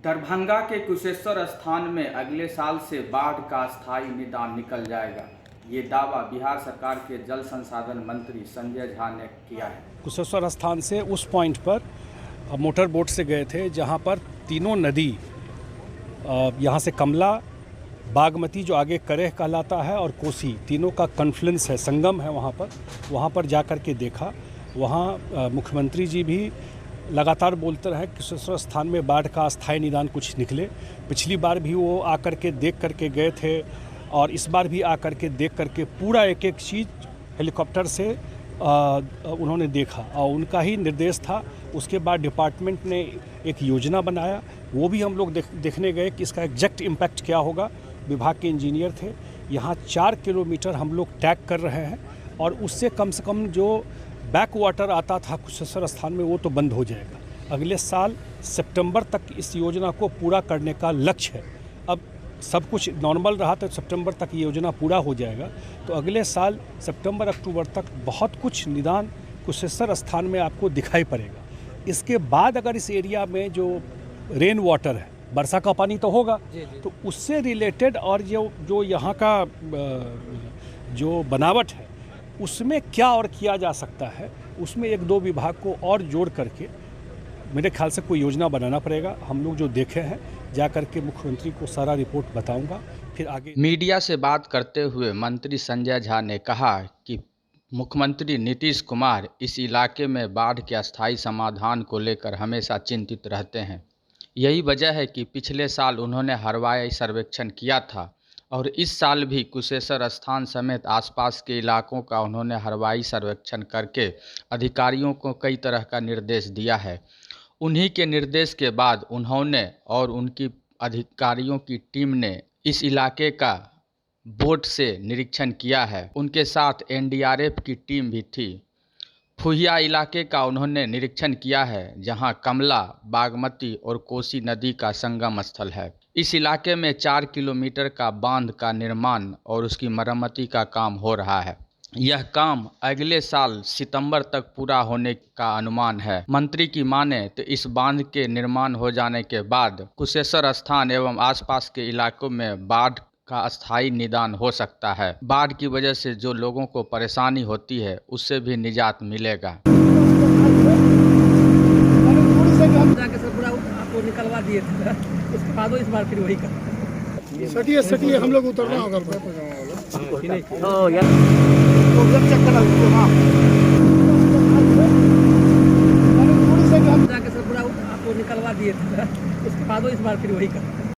दरभंगा के कुशेश्वर स्थान में अगले साल से बाढ़ का स्थायी निदान निकल जाएगा। ये दावा बिहार सरकार के जल संसाधन मंत्री संजय झा ने किया है। कुशेश्वर स्थान से उस पॉइंट पर मोटर बोट से गए थे जहां पर तीनों नदी, यहां से कमला, बागमती जो आगे करेह कहलाता है और कोसी, तीनों का कन्फ्लुएंस है, संगम है वहाँ पर जा कर के देखा। वहाँ मुख्यमंत्री जी भी लगातार बोलते रहे कुशेश्वर स्थान में बाढ़ का अस्थायी निदान कुछ निकले। पिछली बार भी वो आकर के देख करके गए थे और इस बार भी आकर के देख करके पूरा एक एक चीज़ हेलीकॉप्टर से उन्होंने देखा और उनका ही निर्देश था। उसके बाद डिपार्टमेंट ने एक योजना बनाया, वो भी हम लोग देखने गए कि इसका एग्जैक्ट इम्पैक्ट क्या होगा। विभाग के इंजीनियर थे। यहाँ 4 किलोमीटर हम लोग टैग कर रहे हैं और उससे कम से कम जो बैक वाटर आता था कुशेश्वर स्थान में वो तो बंद हो जाएगा। अगले साल सितंबर तक इस योजना को पूरा करने का लक्ष्य है। अब सब कुछ नॉर्मल रहा तो सितंबर तक ये योजना पूरा हो जाएगा, तो अगले साल सितंबर अक्टूबर तक बहुत कुछ निदान कुशेश्वर स्थान में आपको दिखाई पड़ेगा। इसके बाद अगर इस एरिया में जो रेन वाटर है, वर्षा का पानी तो होगा, तो उससे रिलेटेड और जो यहाँ का जो बनावट है उसमें क्या और किया जा सकता है, उसमें 1-2 विभाग को और जोड़ करके मेरे ख्याल से कोई योजना बनाना पड़ेगा। हम लोग जो देखे हैं जा करके मुख्यमंत्री को सारा रिपोर्ट बताऊंगा, फिर आगे। मीडिया से बात करते हुए मंत्री संजय झा ने कहा कि मुख्यमंत्री नीतीश कुमार इस इलाके में बाढ़ के अस्थायी समाधान को लेकर हमेशा चिंतित रहते हैं। यही वजह है कि पिछले साल उन्होंने हवाई सर्वेक्षण किया था और इस साल भी कुशेश्वर स्थान समेत आसपास के इलाकों का उन्होंने हवाई सर्वेक्षण करके अधिकारियों को कई तरह का निर्देश दिया है। उन्हीं के निर्देश के बाद उन्होंने और उनकी अधिकारियों की टीम ने इस इलाके का बोट से निरीक्षण किया है। उनके साथ एनडीआरएफ की टीम भी थी। फुहिया इलाके का उन्होंने निरीक्षण किया है, जहां कमला, बागमती और कोसी नदी का संगम स्थल है। इस इलाके में 4 किलोमीटर का बांध का निर्माण और उसकी मरम्मती का काम हो रहा है। यह काम अगले साल सितंबर तक पूरा होने का अनुमान है। मंत्री की माने तो इस बांध के निर्माण हो जाने के बाद कुशेश्वर स्थान एवं आसपास के इलाकों में बाढ़ का अस्थायी निदान हो सकता है। बाढ़ की वजह से जो लोगों को परेशानी होती है उससे भी निजात मिलेगा। आपको निकलवा दिए थे, उसके बाद इस बार फिर वही सटिए हम लोग उतरना होगा। आपको निकलवा दिए थे, उसके बाद इस बार फिर वही कर